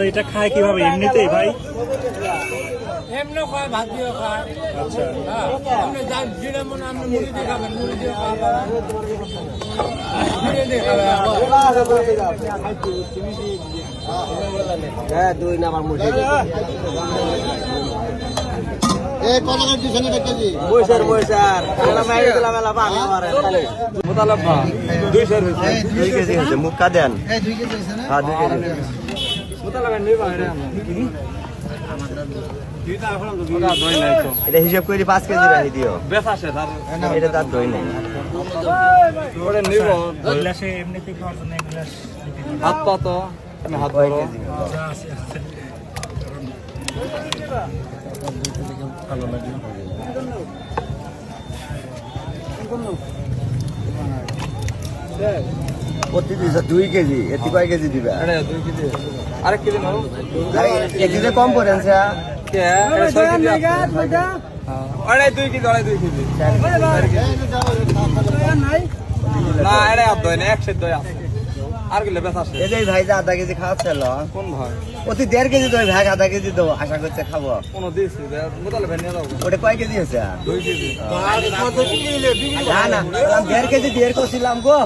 এটা খায় কিভাবে? এমনিতেই ভাই? এমনি খায়, ভাত দিয়ে খায়। আচ্ছা, আপনি যার যেটা মনে আপনি মুড়ি দিয়ে খাবেন, মুড়ি দিয়ে খাবেন, মুড়ি দিয়ে খাবেন। হ্যাঁ, 2 নাম্বার মুড়ি। এই কত করে দিছেন এটা কেজি? ময়সার মেলা মাইরে দিলাম মেলা পানি মারে তাহলে মুতালাব্বা 200 হইছে। 2 কেজি হইছে, মুক্কা দেন। এই 2 কেজি হইছে না? হ্যাঁ, 2 কেজি। মুতালাব্বা নেই বাইরে এটা হিসাব করে 5 কেজি রাখি দিও। এটা তার দই নেই। গ্লাসে এমনিতেই খাওয়ার জন্য এক গ্লাস হাত পাত হাত কয় কেজি? ভালো লাগে। প্রতি দিছে 2 কেজি। এতে কয় কেজি দিবা? 2 কেজি। আরেক কেজি নাও। কেজিতে কম পড়েন স্যার। কে? এটা 6 কেজি। আরে 2 কেজি, আরে 2 কেজি। না, এটা আর দই না, একশো দই আছে। আর কি লেবেস আছে? এই যে ভাই যে আধা কেজি খাওয়াচ্ছিল, কোন ভাই? প্রতি 1.5 কেজি দই ভাগ আধা কেজি দেবো, আশা করছে খাবো। কোন দিছি? মুতালাব্বা নিয়ে যাবো। ওটা কয় কেজি হয়েছে? 2 কেজি। না 1.5 কেজি দিয়ে করছিলাম গো।